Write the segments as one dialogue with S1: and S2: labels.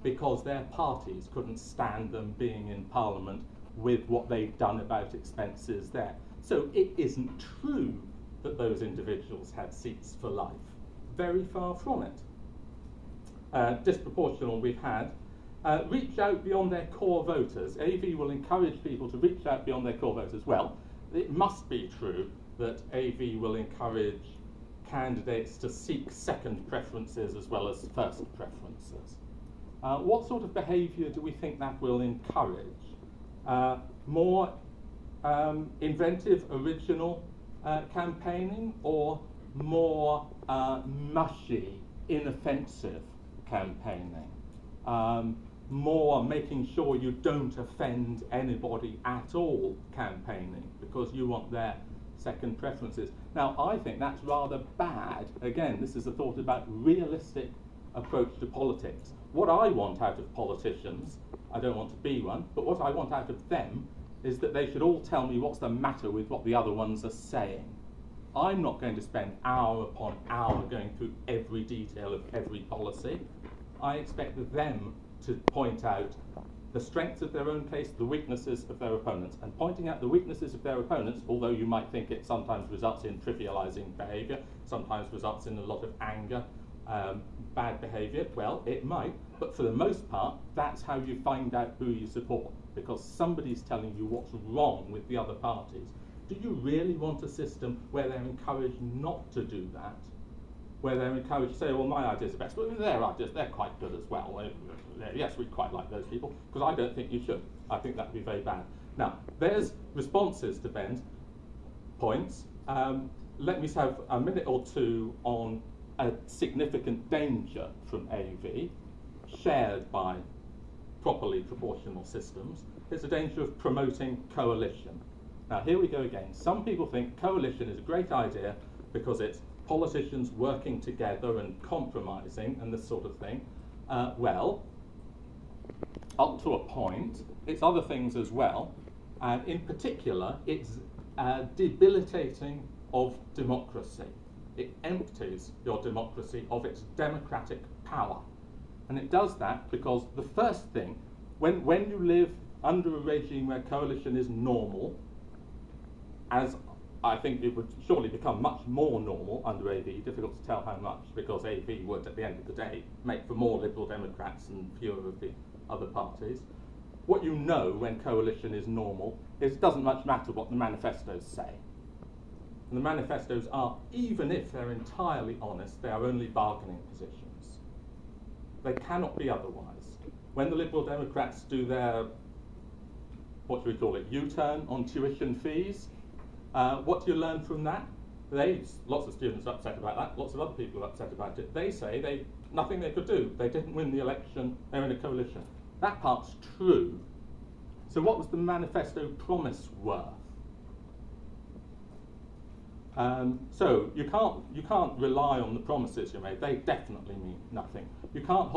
S1: because their parties couldn't stand them being in Parliament with what they'd done about expenses there. So it isn't true that those individuals had seats for life. Very far from it. Disproportional we've had. Reach out beyond their core voters. AV will encourage people to reach out beyond their core voters. Well, it must be true that AV will encourage candidates to seek second preferences as well as first preferences. What sort of behaviour do we think that will encourage? More inventive, original campaigning, or more mushy, inoffensive campaigning? More making sure you don't offend anybody at all campaigning because you want their second preferences. Now, I think that's rather bad. Again, this is a thought about realistic approach to politics. What I want out of politicians, I don't want to be one, but what I want out of them is that they should all tell me what's the matter with what the other ones are saying. I'm not going to spend hour upon hour going through every detail of every policy. I expect them to point out the strengths of their own case, the weaknesses of their opponents. And pointing out the weaknesses of their opponents, although you might think it sometimes results in trivializing behavior, sometimes results in a lot of anger, bad behavior, well, it might, but for the most part, that's how you find out who you support, because somebody's telling you what's wrong with the other parties. Do you really want a system where they're encouraged not to do that? Where they're encouraged to say, well, my ideas are best, but their ideas, they're quite good as well. Yes, we quite like those people, because I don't think you should. I think that would be very bad. Now, there's responses to Ben's points. Let me have a minute or two on a significant danger from AV, shared by properly proportional systems. It's a danger of promoting coalition. Now, here we go again. Some people think coalition is a great idea because it's politicians working together and compromising and this sort of thing. Well, up to a point, it's other things as well. And in particular, it's debilitating of democracy. It empties your democracy of its democratic power. And it does that because the first thing, when you live under a regime where coalition is normal, as I think it would surely become much more normal under AV, difficult to tell how much, because AV would, at the end of the day, make for more Liberal Democrats and fewer of the other parties. What you know when coalition is normal is it doesn't much matter what the manifestos say. And the manifestos are, even if they're entirely honest, they are only bargaining positions. They cannot be otherwise. When the Liberal Democrats do their, what do we call it, U-turn on tuition fees, what do you learn from that? Lots of students are upset about that, lots of other people are upset about it. They say nothing they could do. They didn't win the election, they're in a coalition. That part's true. So what was the manifesto promise worth? So you can't rely on the promises you made. They definitely mean nothing. You can't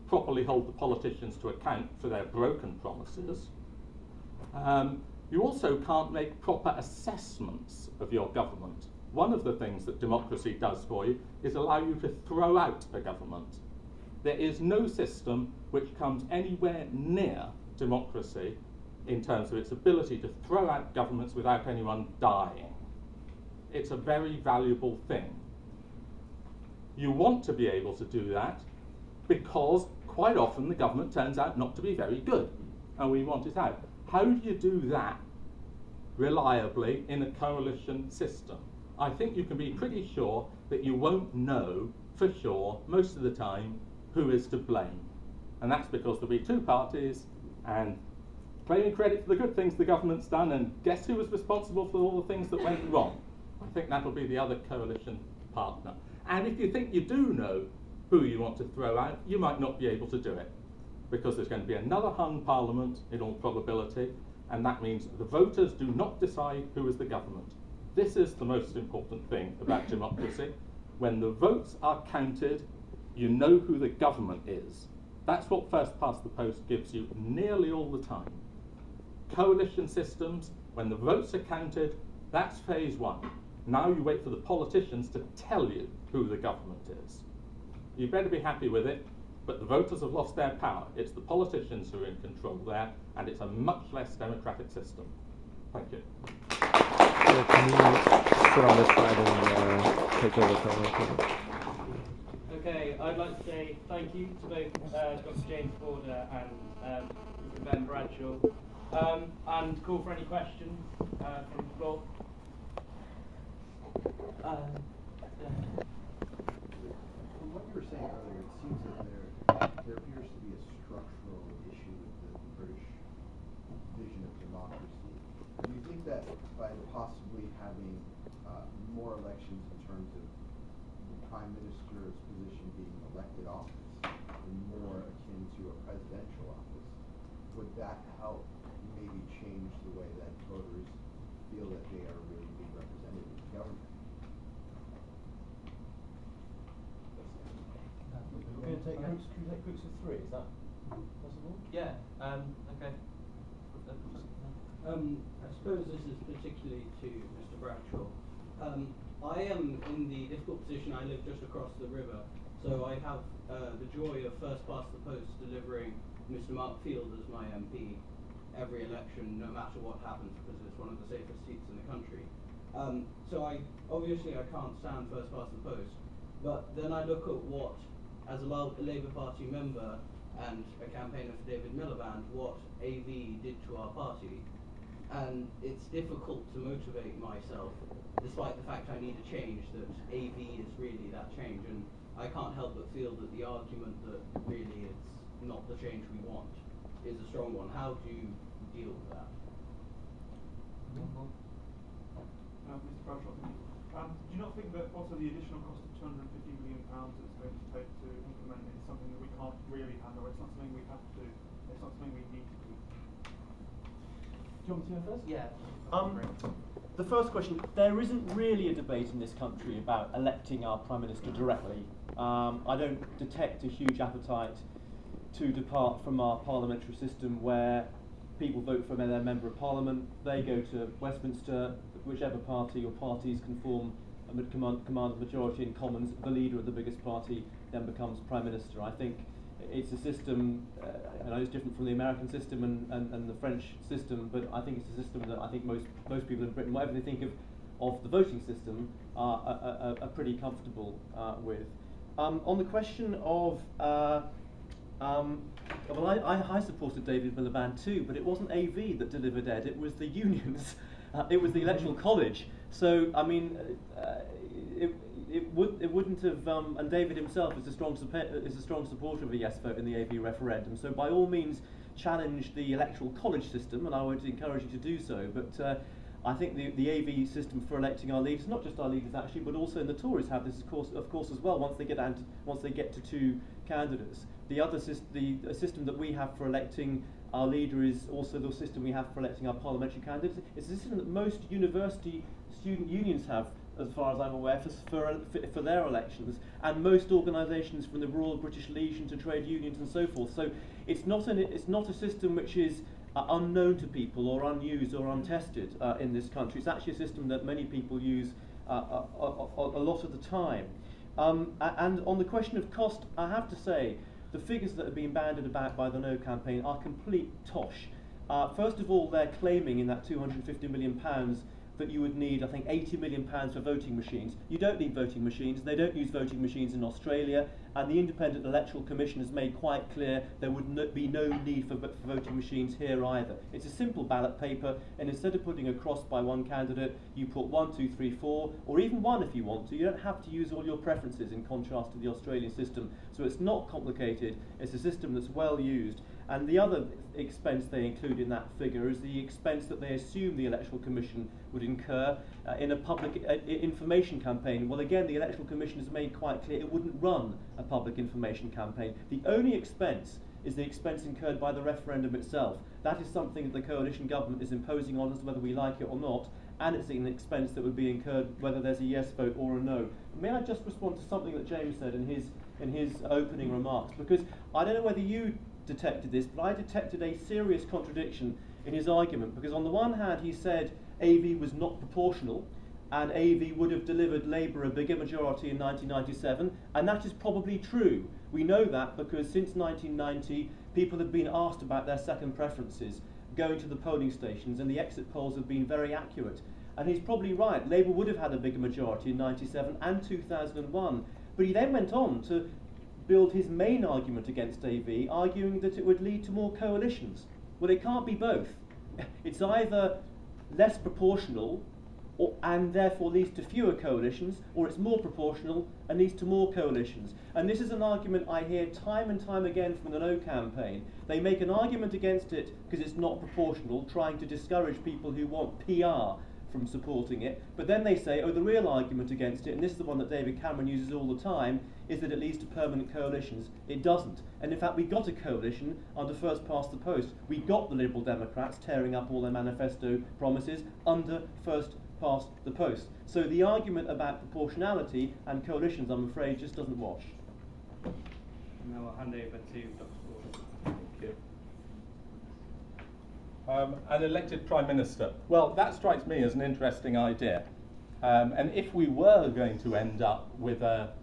S1: properly hold the politicians to account for their broken promises. You also can't make proper assessments of your government. One of the things that democracy does for you is allow you to throw out a government. There is no system which comes anywhere near democracy in terms of its ability to throw out governments without anyone dying. It's a very valuable thing. You want to be able to do that because quite often the government turns out not to be very good, and we want it out. How do you do that reliably in a coalition system? I think you can be pretty sure that you won't know for sure most of the time who is to blame. And that's because there'll be two parties and claiming credit for the good things the government's done, and guess who was responsible for all the things that went wrong? I think that'll be the other coalition partner. And if you think you do know who you want to throw out, you might not be able to do it, because there's going to be another hung parliament in all probability, and that means the voters do not decide who is the government. This is the most important thing about democracy. When the votes are counted, you know who the government is. That's what first past the post gives you nearly all the time. Coalition systems, when the votes are counted, that's phase one. Now you wait for the politicians to tell you who the government is. You better be happy with it. But the voters have lost their power. It's the politicians who are in control there, and it's a much less democratic system. Thank you.
S2: So can you sit on this side and take over from
S3: Okay, I'd like to say thank you to both Dr. James Border and Ben Bradshaw, and call for any questions from the floor.
S4: From what you were saying earlier, it seems that there appears to be a structural issue with the British vision of democracy. Do you think that by possibly having more elections in terms of the Prime Minister's position being elected office and more akin to a presidential office, would that help maybe change the way that voters feel that they are really being represented in the government?
S5: We're going to take groups. Can we take groups of three? Is that possible?
S3: Yeah. Okay.
S6: I suppose this is particularly to Mr. Bradshaw. I am in the difficult position. I live just across the river, so I have the joy of first past the post delivering Mr. Mark Field as my MP every election, no matter what happens, because it's one of the safest seats in the country. So I can't stand first past the post. But then I look at what, as a Labour Party member and a campaigner for David Miliband, what AV did to our party. And it's difficult to motivate myself, despite the fact I need a change, that AV is really that change. And I can't help but feel that the argument that really it's not the change we want is a strong one. How do you deal with that?
S7: Mr. Bradshaw, do you not think that also the additional cost of £250 million it's going to take to implement it is something that we can't really handle? It's not something we have to do. It's not something we need to do.
S5: Do you want me to go first?
S3: Yeah.
S5: The first question, there isn't really a debate in this country about electing our Prime Minister directly. I don't detect a huge appetite to depart from our parliamentary system where people vote for their Member of Parliament, they go to Westminster, whichever party or parties can form a command of majority in Commons, the leader of the biggest party then becomes Prime Minister. I think it's a system, I know it's different from the American system and the French system, but I think it's a system that I think most people in Britain, whatever they think of the voting system, are pretty comfortable with. On the question of, well, I supported David Miliband too, but it wasn't AV that delivered Ed, it was the unions, it was the Electoral College. So, I mean, it wouldn't have, and David himself is a strong supporter of a yes vote in the AV referendum. So, by all means, challenge the Electoral College system, and I would encourage you to do so. But I think the AV system for electing our leaders, not just our leaders actually, but also the Tories have this, of course, as well. Once they get to two candidates, the system that we have for electing our leader is also the system we have for electing our parliamentary candidates. It's a system that most university student unions have, as far as I'm aware, for their elections, and most organisations from the Royal British Legion to trade unions and so forth. So it's not a system which is unknown to people or unused or untested in this country. It's actually a system that many people use a lot of the time. And on the question of cost, I have to say, the figures that are being bandied about by the No campaign are complete tosh. First of all, they're claiming in that £250 million that you would need, I think, £80 million for voting machines. You don't need voting machines. They don't use voting machines in Australia, and the Independent Electoral Commission has made quite clear there would be no need for voting machines here either. It's a simple ballot paper, and instead of putting a cross by one candidate, you put 1, 2, 3, 4, or even 1 if you want to. You don't have to use all your preferences in contrast to the Australian system. So it's not complicated. It's a system that's well used. And the other expense they include in that figure is the expense that they assume the Electoral Commission would incur in a public information campaign. Well, again, the Electoral Commission has made quite clear it wouldn't run a public information campaign. The only expense is the expense incurred by the referendum itself. That is something that the coalition government is imposing on us, whether we like it or not, and it's an expense that would be incurred whether there's a yes vote or a no. May I just respond to something that James said in his opening remarks? Because I don't know whether you detected this, but I detected a serious contradiction in his argument, because on the one hand he said AV was not proportional, and AV would have delivered Labour a bigger majority in 1997, and that is probably true. We know that because since 1990, people have been asked about their second preferences, going to the polling stations, and the exit polls have been very accurate. And he's probably right, Labour would have had a bigger majority in 97 and 2001. But he then went on to build his main argument against AV, arguing that it would lead to more coalitions. Well, it can't be both. It's either less proportional and therefore leads to fewer coalitions, or it's more proportional and leads to more coalitions. And this is an argument I hear time and time again from the No campaign. They make an argument against it because it's not proportional, trying to discourage people who want PR from supporting it, but then they say, oh, the real argument against it, and this is the one that David Cameron uses all the time, is that it leads to permanent coalitions. It doesn't. And in fact, we got a coalition under first past the post. We got the Liberal Democrats tearing up all their manifesto promises under first past the post. So the argument about proportionality and coalitions, I'm afraid, just doesn't wash.
S3: And now I'll hand over to Dr. Ford.
S1: Thank you. An elected Prime Minister. Well, that strikes me as an interesting idea. And if we were going to end up with a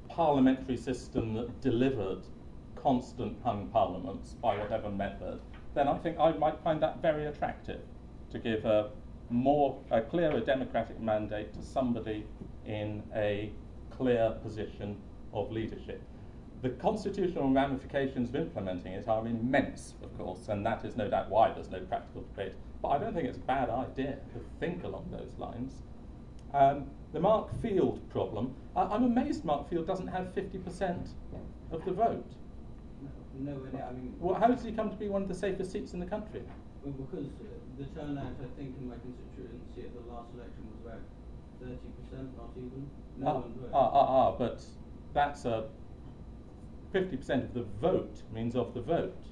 S1: parliamentary system that delivered constant hung parliaments by whatever method, then I think I might find that very attractive, to give a clearer democratic mandate to somebody in a clear position of leadership. The constitutional ramifications of implementing it are immense, of course, and that is no doubt why there's no practical debate. But I don't think it's a bad idea to think along those lines. The Mark Field problem, I'm amazed Mark Field doesn't have 50% of the vote.
S6: No, I mean...
S1: Well, how does he come to be one of the safest seats in the country?
S6: Well, because the turnout, I think, in my constituency at the last election was about 30%, not even. No one voted.
S1: But that's a 50% of the vote means of the vote,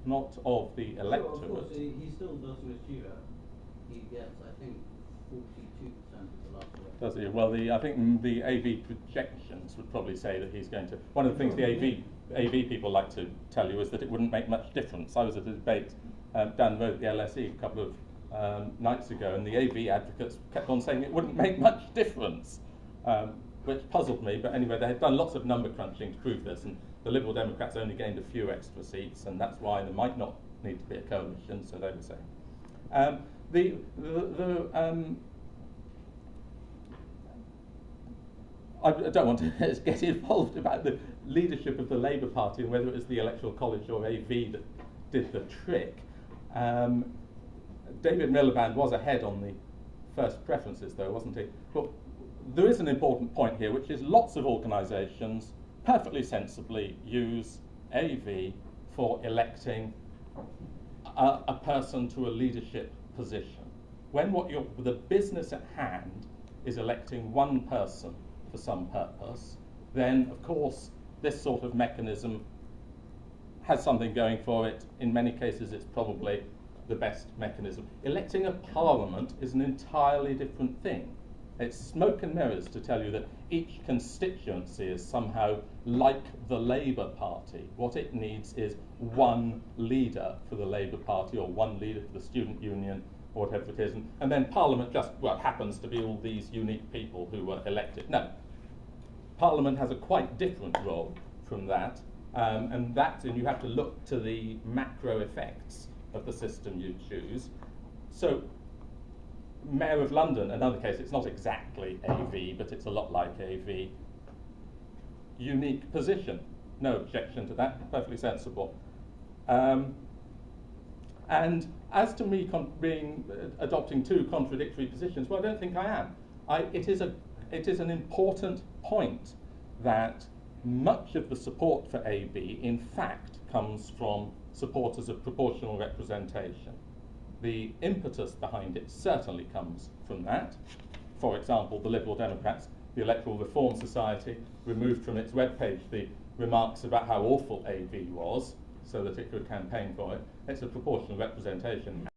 S1: not of the electorate.
S6: Of course, he still does mischief. He gets, I think, 42% of the last election.
S1: Does he? Well, I think the AV projections would probably say that he's going to. One of the things the AV people like to tell you is that it wouldn't make much difference. I was at a debate down the road at the LSE a couple of nights ago, and the AV advocates kept on saying it wouldn't make much difference. Which puzzled me, but anyway, they had done lots of number crunching to prove this, and the Liberal Democrats only gained a few extra seats, and that's why there might not need to be a coalition, so they were saying. I don't want to get involved about the leadership of the Labour Party and whether it was the Electoral College or AV that did the trick. David Miliband was ahead on the first preferences, though, wasn't he? But there is an important point here, which is lots of organisations perfectly sensibly use AV for electing a person to a leadership position. When the business at hand is electing one person for some purpose, then of course this sort of mechanism has something going for it. In many cases it's probably the best mechanism. Electing a parliament is an entirely different thing. It's smoke and mirrors to tell you that each constituency is somehow like the Labour Party. What it needs is one leader for the Labour Party, or one leader for the student union, or whatever it is, and then Parliament just, well, happens to be all these unique people who were elected. No. Parliament has a quite different role from that, and you have to look to the macro effects of the system you choose. So, Mayor of London, another case, it's not exactly AV, but it's a lot like AV. Unique position. No objection to that, perfectly sensible. And as to me adopting two contradictory positions, well, I don't think I am. It is an important point that much of the support for AB, in fact, comes from supporters of proportional representation. The impetus behind it certainly comes from that. For example, the Liberal Democrats, the Electoral Reform Society, removed from its webpage the remarks about how awful AV was so that it could campaign for it. It's a proportional representation.